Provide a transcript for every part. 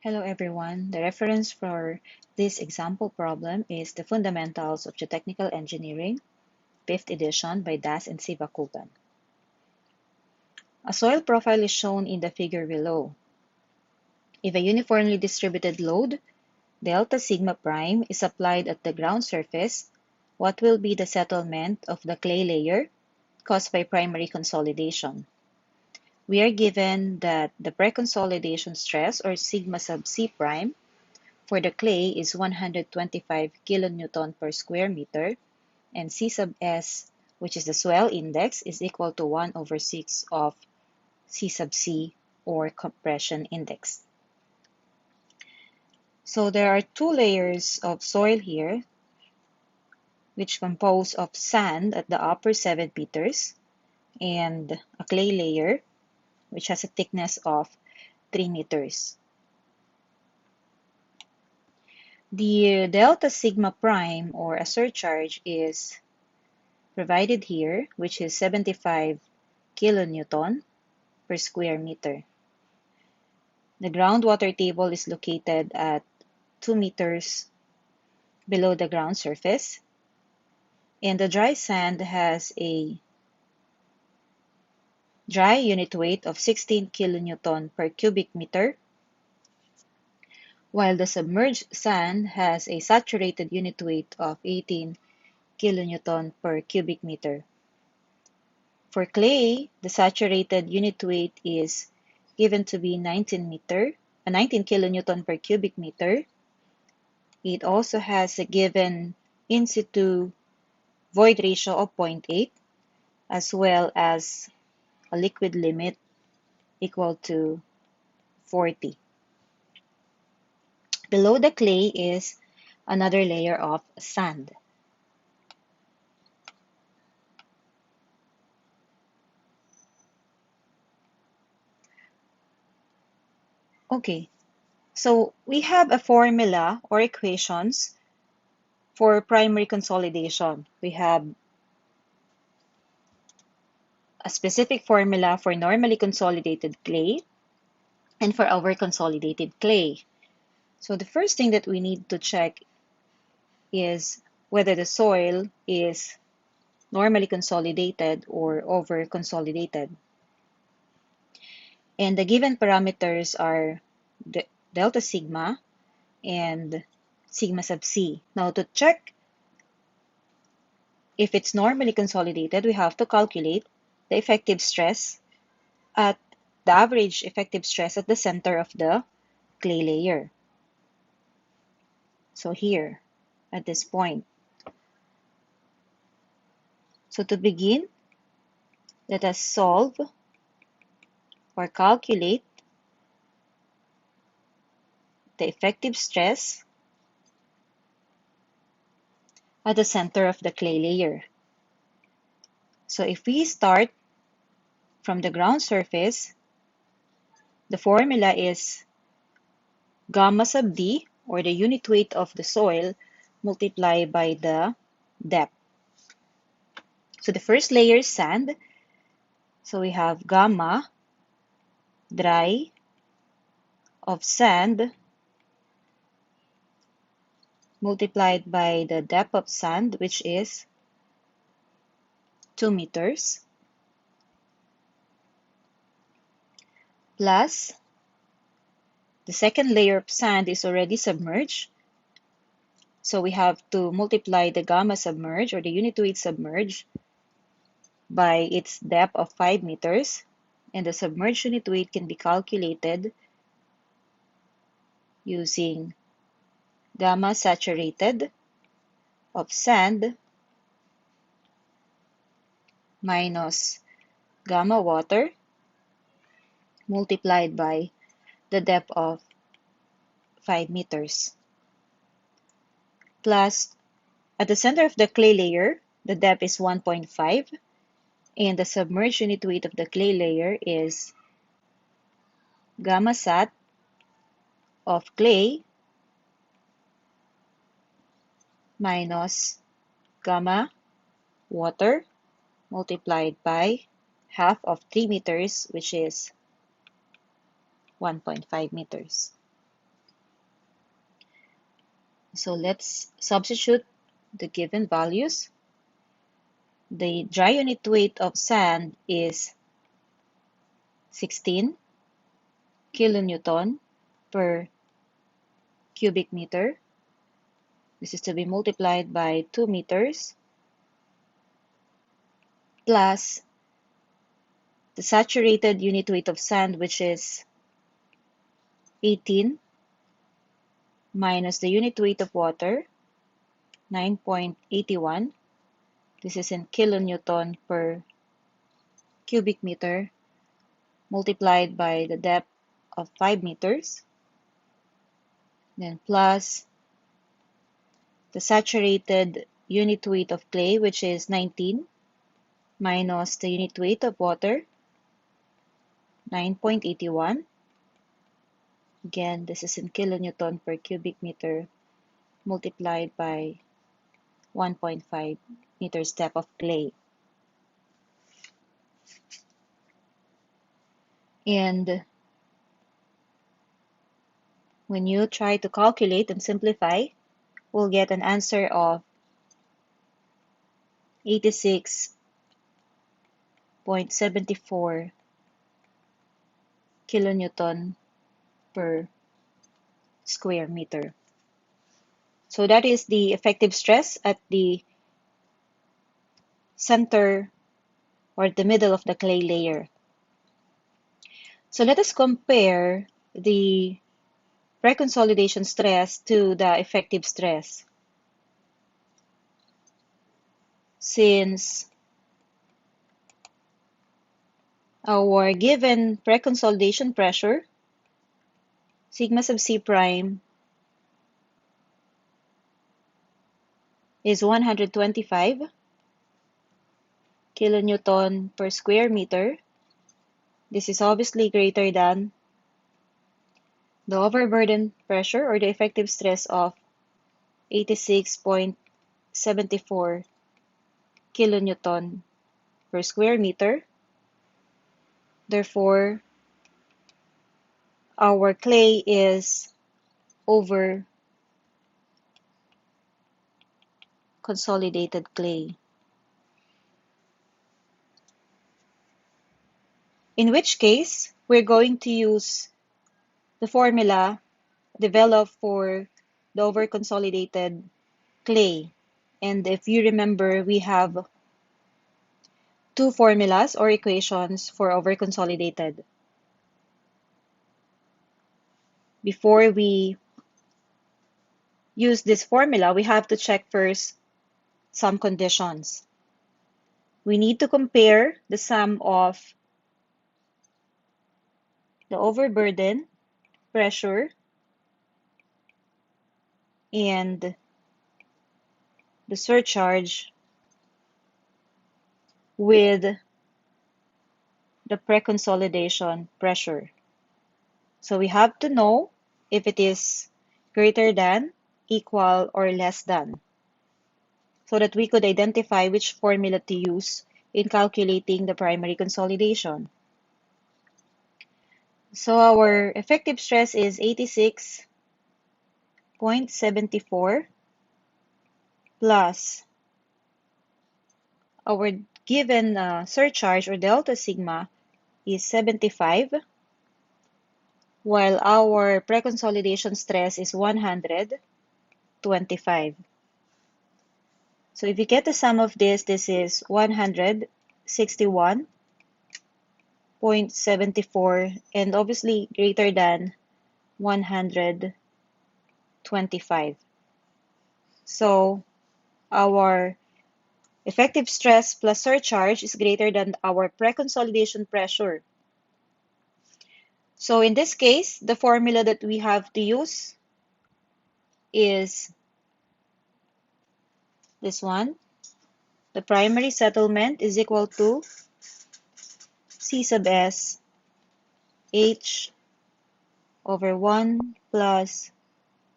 Hello everyone. The reference for this example problem is the Fundamentals of Geotechnical Engineering, 5th edition by Das and Sivakuban. A soil profile is shown in the figure below. If a uniformly distributed load, delta sigma prime, is applied at the ground surface, what will be the settlement of the clay layer caused by primary consolidation? We are given that the pre-consolidation stress, or sigma sub C prime, for the clay is 125 kilonewton per square meter, and C sub S, which is the swell index, is equal to 1 over 6 of C sub C, or compression index. So there are two layers of soil here, which compose of sand at the upper 7 meters and a clay layer, which has a thickness of 3 meters. The delta sigma prime, or a surcharge, is provided here, which is 75 kilonewton per square meter. The groundwater table is located at 2 meters below the ground surface, and the dry sand has a dry unit weight of 16 kilonewton per cubic meter, while the submerged sand has a saturated unit weight of 18 kilonewton per cubic meter. For clay, the saturated unit weight is given to be 19 kilonewton per cubic meter. It also has a given in situ void ratio of 0.8, as well as a liquid limit equal to 40. Below the clay is another layer of sand. Okay, so we have a formula or equations for primary consolidation. We have a specific formula for normally consolidated clay and for our consolidated clay. So the first thing that we need to check is whether the soil is normally consolidated or over consolidated. And the given parameters are delta sigma and sigma sub C. Now to check if it's normally consolidated, we have to calculate the effective stress at the average effective stress at the center of the clay layer. So here, at this point. So to begin, let us solve or calculate the effective stress at the center of the clay layer. So if we start from the ground surface, the formula is gamma sub D, or the unit weight of the soil, multiplied by the depth. So the first layer is sand. So we have gamma dry of sand multiplied by the depth of sand, which is 2 meters, plus the second layer of sand is already submerged. So we have to multiply the gamma submerged, or the unit weight submerged, by its depth of 5 meters. And the submerged unit weight can be calculated using gamma saturated of sand minus gamma water multiplied by the depth of 5 meters. Plus, at the center of the clay layer, the depth is 1.5, and the submerged unit weight of the clay layer is gamma sat of clay minus gamma water multiplied by half of 3 meters, which is 1.5 meters. So let's substitute the given values. The dry unit weight of sand is 16 kilonewton per cubic meter. This is to be multiplied by 2 meters plus the saturated unit weight of sand, which is 18, minus the unit weight of water, 9.81. This is in kilonewton per cubic meter, multiplied by the depth of 5 meters, then plus the saturated unit weight of clay, which is 19, minus the unit weight of water, 9.81. Again, this is in kilonewton per cubic meter, multiplied by 1.5 meters depth of clay. And when you try to calculate and simplify, we'll get an answer of 86.74 kilonewton per square meter. So that is the effective stress at the center or the middle of the clay layer. So let us compare the preconsolidation stress to the effective stress. Since our given preconsolidation pressure, sigma sub c prime, is 125 kilonewton per square meter. This is obviously greater than the overburden pressure or the effective stress of 86.74 kilonewton per square meter. Therefore, our clay is over consolidated clay. In which case, we're going to use the formula developed for the over-consolidated clay. And if you remember, we have two formulas or equations for over-consolidated. Before we use this formula, we have to check first some conditions. We need to compare the sum of the overburden, pressure, and the surcharge with the preconsolidation pressure. So we have to know if it is greater than, equal, or less than, so that we could identify which formula to use in calculating the primary consolidation. So our effective stress is 86.74 plus our given surcharge or delta sigma is 75, while our preconsolidation stress is 125. So if you get the sum of this is 161.74 and obviously greater than 125. So our effective stress plus surcharge is greater than our preconsolidation pressure. So in this case, the formula that we have to use is this one. The primary settlement is equal to C sub S H over 1 plus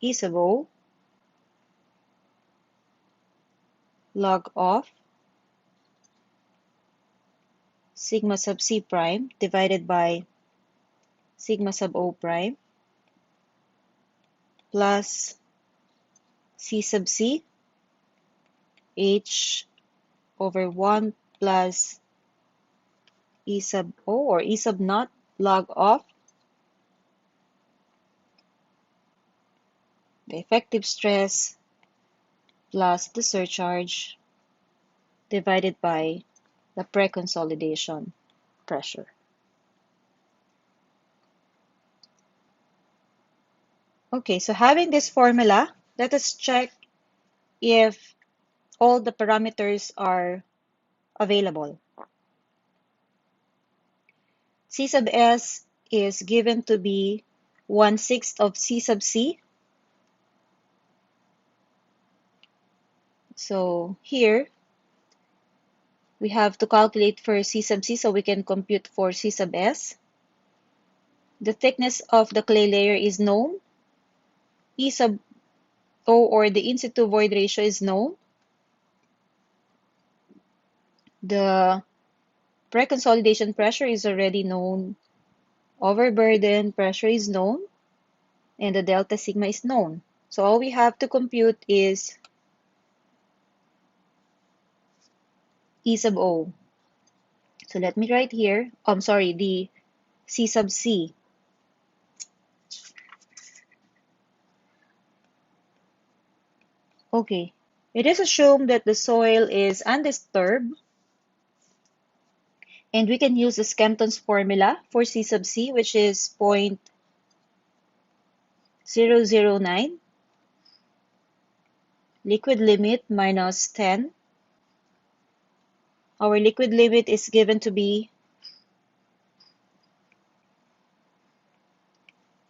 E sub O log of sigma sub C prime divided by sigma sub O prime plus C sub C, H over 1 plus E sub O or E sub naught log of the effective stress plus the surcharge divided by the pre-consolidation pressure. Okay, so having this formula, let us check if all the parameters are available. C sub S is given to be 1/6 of C sub C. So here, we have to calculate for C sub C so we can compute for C sub S. The thickness of the clay layer is known. E sub O or the in situ void ratio is known. The pre-consolidation pressure is already known. Overburden pressure is known. And the delta sigma is known. So all we have to compute is E sub O. So let me write here, I'm sorry, the C sub C. Okay, it is assumed that the soil is undisturbed, and we can use the Skempton's formula for C sub C, which is 0.009, liquid limit minus 10. Our liquid limit is given to be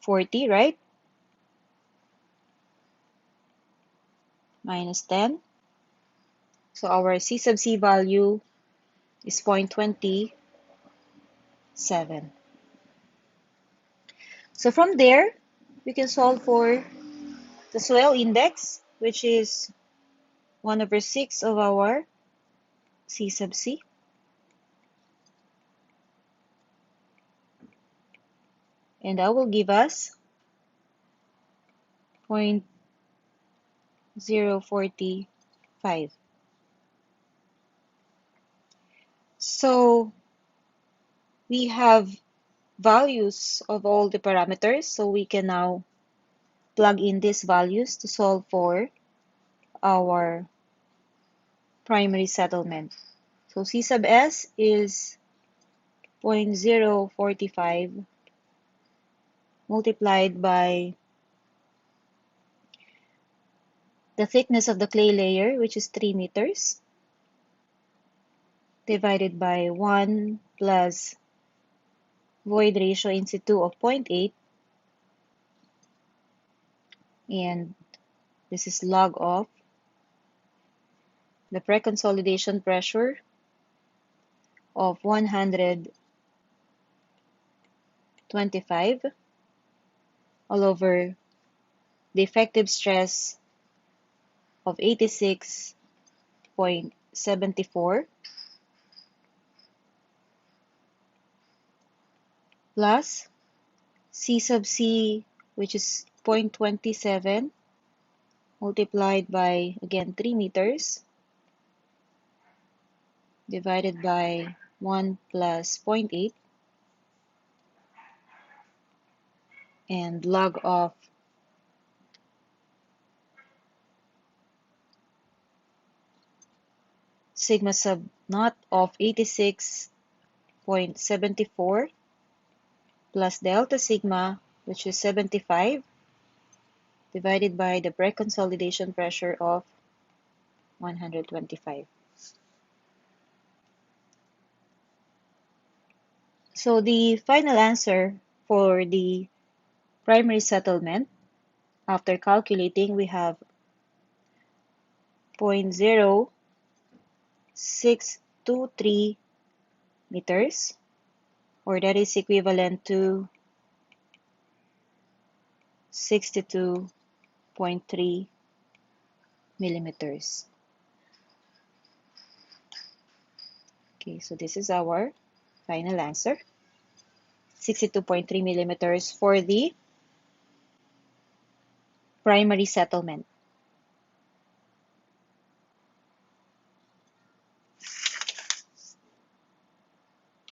40, right? Minus 10. So our C sub C value is 0.27. So from there, we can solve for the swell index, which is 1/6 of our C sub C. And that will give us 0.045. So we have values of all the parameters, so we can now plug in these values to solve for our primary settlement. So C sub S is 0.045 multiplied by the thickness of the clay layer, which is 3 meters, divided by 1 plus void ratio in situ of 0.8, and this is log of the pre-consolidation pressure of 125 all over the effective stress of 86.74 plus C sub C, which is 0.27 multiplied by, again, 3 meters divided by 1 plus 0.8 and log of sigma sub naught of 86.74 plus delta sigma, which is 75, divided by the pre-consolidation pressure of 125. So the final answer for the primary settlement, after calculating, we have 0.0623 meters, or that is equivalent to 62.3 millimeters. Okay, so this is our final answer. 62.3 millimeters for the primary settlement.